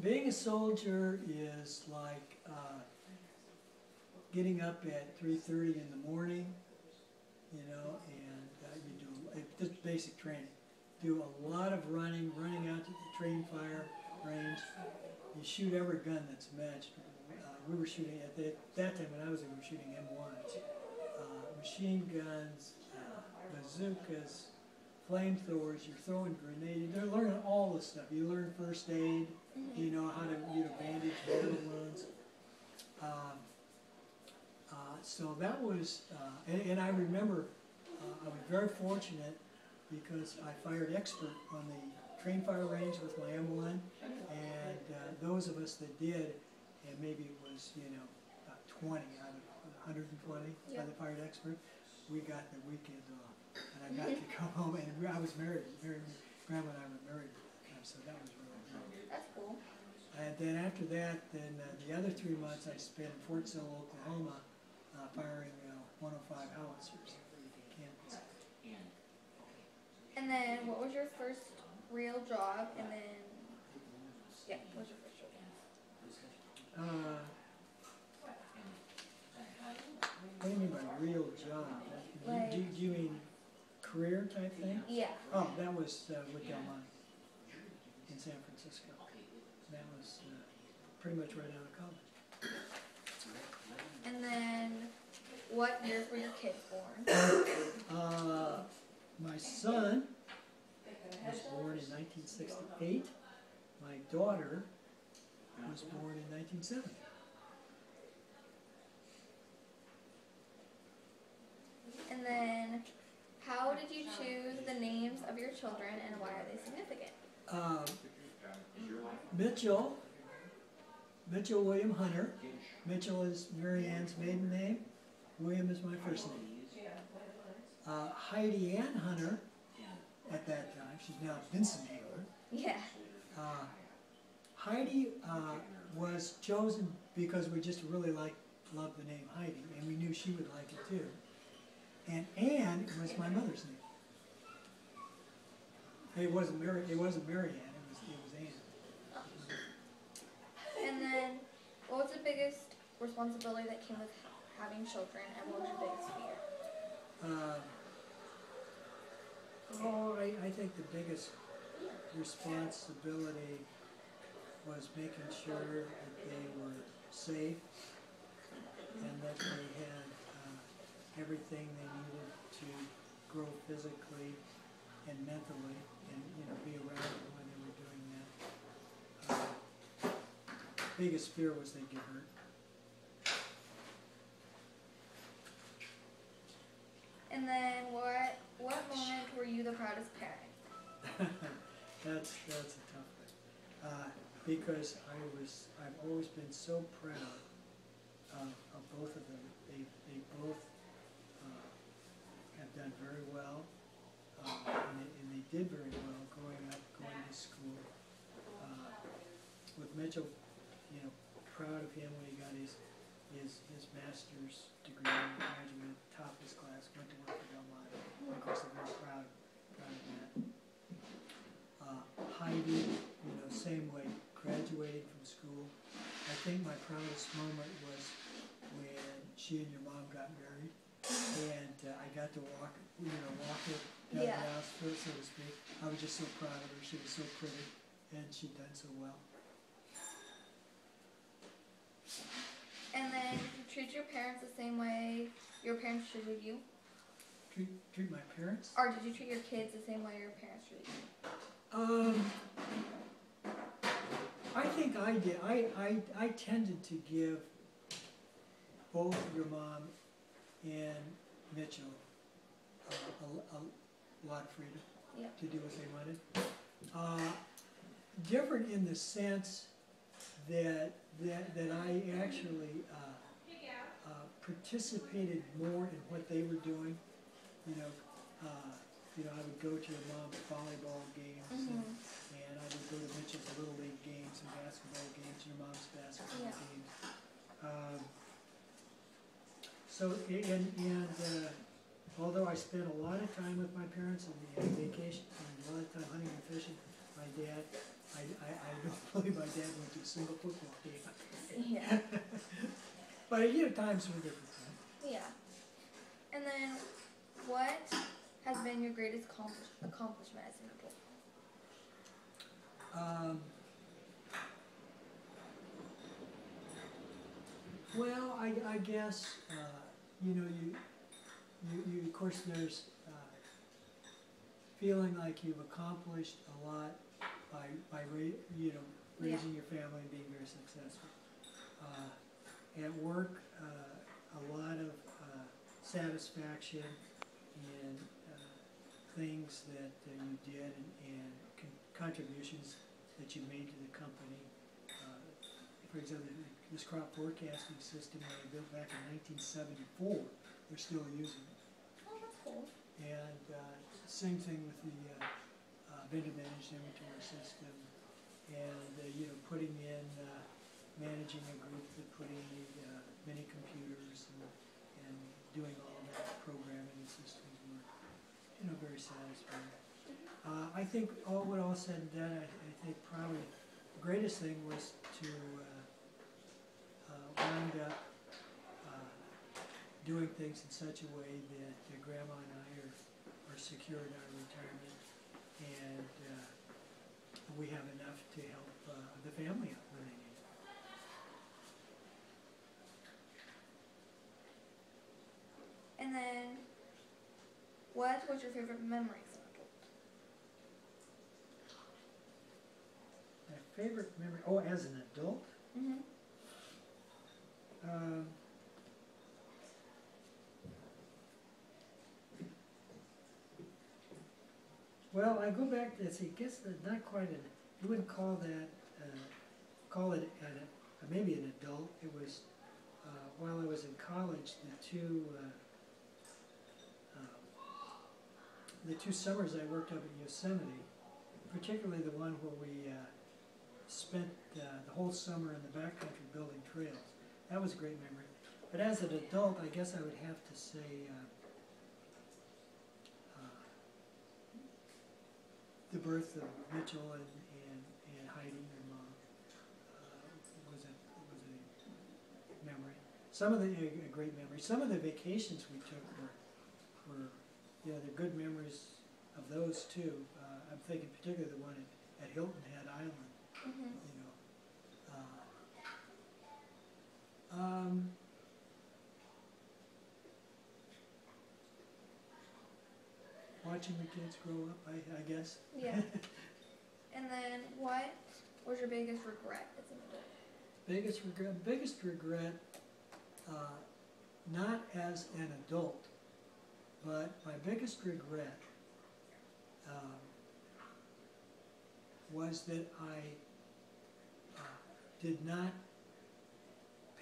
Being a soldier is like getting up at 3:30 in the morning, you know, and you do just basic training. Do a lot of running out to the train fire range. You shoot every gun that's matched. We were shooting at that time when I was there. We were shooting M1s, machine guns, bazookas, flamethrowers. You're throwing grenades. They're learning all this stuff. You learn first aid. You know how to bandage battle wounds. So that was, and I remember I was very fortunate because I fired expert on the train fire range with my M1, and those of us that did, and maybe it was, you know, about 20 out of 120 by the fired expert, we got the weekends off, and I got to come home, and I was married. Grandma and I were married at the time, so that was really good. That's cool. And then after that, then the other 3 months I spent in Fort Sill, Oklahoma, firing 105 howitzers in Kansas. And then, what was your first real job? And then, yeah, what was your first job? What do you mean by real job? Like, Do you mean career type thing? yeah. Oh, that was with Del Monte in San Francisco. That was pretty much right out of college. And then, what years were your kids born? My son was born in 1968. My daughter was born in 1970. And then, how did you choose the names of your children and why are they significant? Mitchell William Hunter. Mitchell is Mary Ann's maiden name. William is my first name. Heidi Ann Hunter, at that time, she's now Vincent Haler. Yeah. Heidi was chosen because we just really loved the name Heidi, and we knew she would like it too. And Ann was my mother's name. It wasn't Mary Ann. It was Ann. And then, what was the biggest responsibility that came with having children, and what was your biggest fear? I think the biggest responsibility was making sure that they were safe and that they had everything they needed to grow physically and mentally, and be around them when they were doing that. Biggest fear was they'd get hurt. And then, what moment were you the proudest parent? That's a tough one, because I've always been so proud of both of them. They both have done very well, and they did very well growing up, going to school. With Mitchell, proud of him when he got his master's degree, graduated, top of his class, went to work for Del Monte. Of course, I'm very proud of that. Heidi, same way, graduated from school. I think my proudest moment was when she and your mom got married, and I got to walk her down the house, so to speak. I was just so proud of her. She was so pretty, and she'd done so well. And then, did you treat your parents the same way your parents treated you? Treat my parents? Or did you treat your kids the same way your parents treated you? I think I did. I tended to give both your mom and Mitchell a lot of freedom to do what they wanted. Different in the sense that I actually participated more in what they were doing. I would go to your mom's volleyball games, and I would go to Mitchell's Little League games and basketball games, your mom's basketball games. Although I spent a lot of time with my parents and we had vacation and a lot of time hunting and fishing, my dad, I don't believe my dad went to a single football game. Yeah. But you know, times were different. Yeah. And then, what has been your greatest accomplishment as an adult? Well, I guess you know, you of course there's feeling like you've accomplished a lot by you know, raising your family and being very successful. At work, a lot of satisfaction in things that you did and contributions that you made to the company. For example, this crop forecasting system that I built back in 1974, they're still using it. Oh, that's cool. And same thing with the vendor managed inventory system, and you know, putting in managing a group that put in the mini computers and doing all that programming and systems were, you know, very satisfying. I think what all said and done, I think probably the greatest thing was to wind up doing things in such a way that Grandma and I are secure in our retirement, and we have enough to help the family out when they need it. And then, what was your favorite memory as an adult? My favorite memory, oh, as an adult? Mm-hmm. Well, I go back to, I guess not quite you wouldn't call that, call it maybe an adult. It was, while I was in college, the two summers I worked up at Yosemite, particularly the one where we spent the whole summer in the backcountry building trails. That was a great memory. But as an adult, I guess I would have to say the birth of Mitchell and Heidi, their mom, was a memory. Some of the a great memories. Some of the vacations we took were you know, they're good memories of those too. I'm thinking particularly the one at Hilton Head Island. Mm-hmm. You know. Watching the kids grow up, I guess. Yeah. And then, what was your biggest regret as an adult? Biggest regret, not as an adult, but my biggest regret was that I did not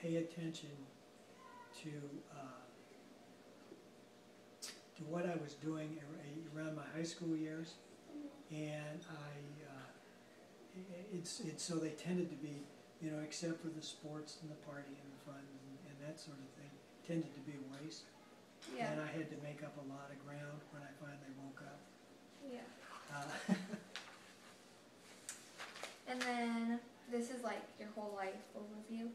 pay attention to what I was doing around my high school years, and it's so they tended to be, you know, except for the sports and the party and the fun and that sort of thing, tended to be a waste. Yeah. And I had to make up a lot of ground when I finally woke up. Yeah. And then, this is like your whole life overview.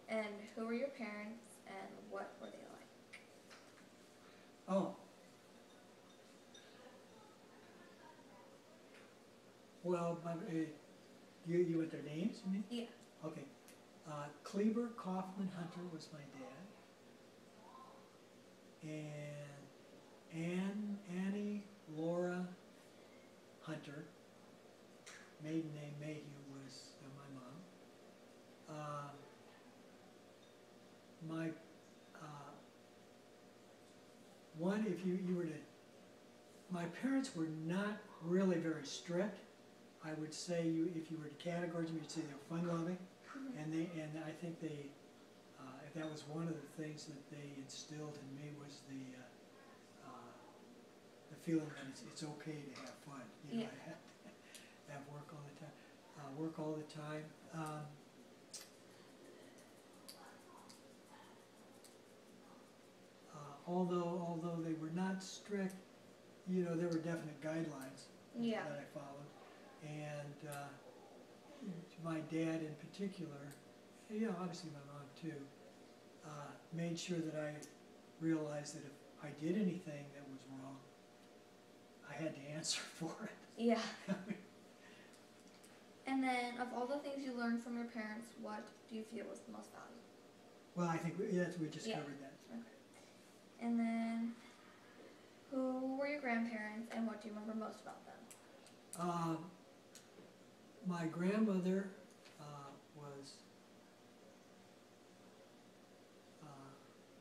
And who were your parents and what were they like? Oh. Well, you want their names, you mean? Yeah. Okay. Kleber Kaufman Hunter was my dad. And Annie Laura Hunter, maiden name Mayhew, was my mom. One, if you were to, my parents were not really very strict. I would say if you were to categorize them, you'd say they were fun-loving, and I think they, if that was one of the things that they instilled in me, was the feeling that it's okay to have fun. You know, Yeah. have work all the time. Work all the time. Although they were not strict, you know, there were definite guidelines Yeah. that I followed, and my dad in particular, yeah, obviously my mom too, made sure that I realized that if I did anything that was wrong, I had to answer for it. Yeah. And then, of all the things you learned from your parents, what do you feel was the most valuable? Well, I think we just Yeah. covered that. Okay. And then, who were your grandparents, and what do you remember most about them? My grandmother was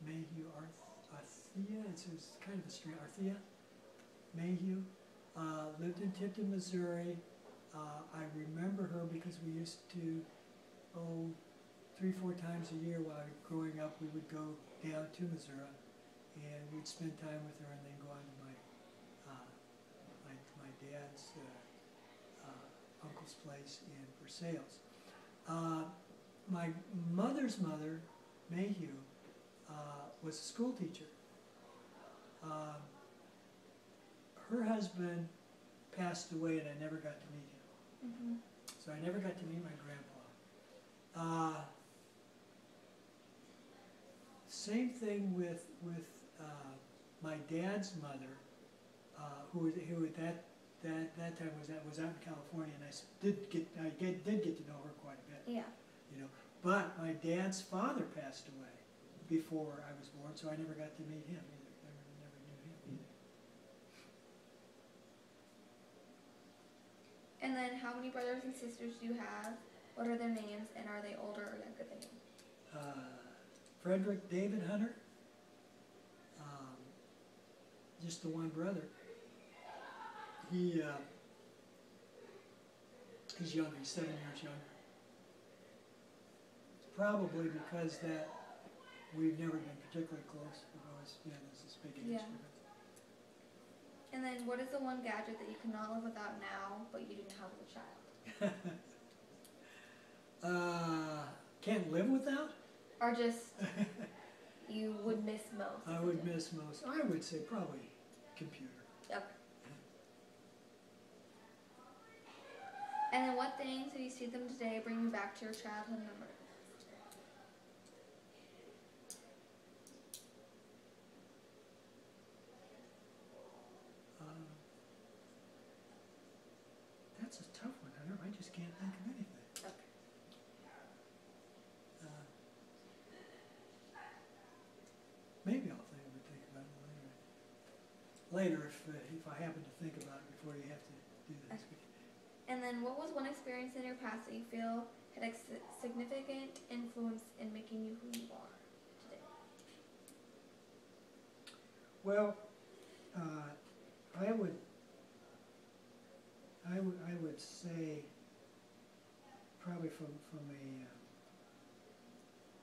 Mayhew Arthea. It was kind of a strange Arthea Mayhew. Lived in Tipton, Missouri. I remember her because we used to, 3-4 times a year while growing up, we would go down to Missouri, and we'd spend time with her, and then go on to my dad's uncle's place in Versailles. My mother's mother, Mayhew, was a school teacher. Her husband passed away, and I never got to meet him. Mm-hmm. So I never got to meet my grandpa. Same thing with my dad's mother, who at that time was out in California, and I did get to know her quite a bit. Yeah. You know, but my dad's father passed away before I was born, so I never got to meet him either. Never knew him either. And then, how many brothers and sisters do you have? What are their names, and are they older or younger than you? Frederick David Hunter, just the one brother. He's younger, he's 7 years younger. It's probably because that we've never been particularly close. We've always, there's this big age difference. And then, what is the one gadget that you cannot live without now, but you didn't have as a child? Can't live without? Or just you would miss most? I would miss most. I would say probably computer. Okay. And then, what things, if you see them today, bring you back to your childhood memories? That's a tough one, Hunter. I just can't think of anything. Okay. Maybe I'll think about it later. If I happen to think about it before you have to do this. Okay. And then, what was one experience in your past that you feel had a significant influence in making you who you are today? Well, I would say probably from a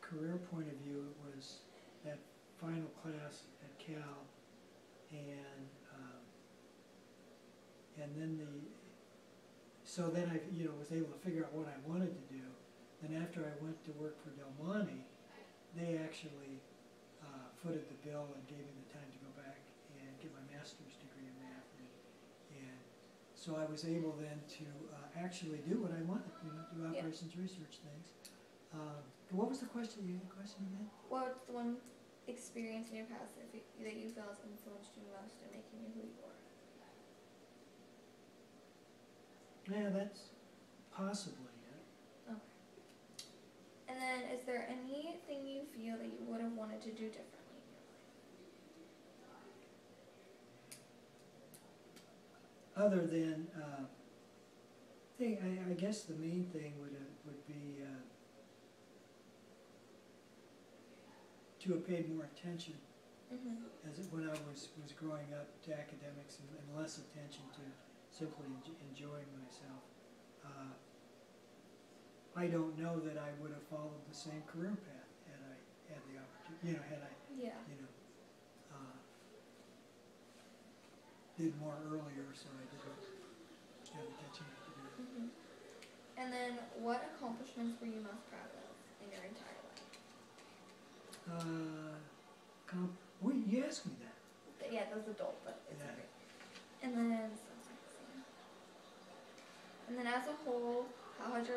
career point of view, it was that final class at Cal, and then so then I was able to figure out what I wanted to do. Then after I went to work for Del Monte, they actually footed the bill and gave me the time to go back and get my master's degree in math. And so I was able then to actually do what I wanted, do operations research things. What was the question? Again? What's the one experience in your past that you feel has influenced you most in making you who you are? Yeah, that's possibly it. Okay. And then, is there anything you feel that you would have wanted to do differently in your life? Other than, I guess the main thing would be to have paid more attention when I was growing up to academics, and less attention to simply enjoying myself. I don't know that I would have followed the same career path had I had the opportunity. Did more earlier, so I didn't have the catching up to do. And then, what accomplishments were you most proud of in your entire life? You asked me that. Yeah, that was adult, but it's Yeah. okay. And then, as a whole, how has your life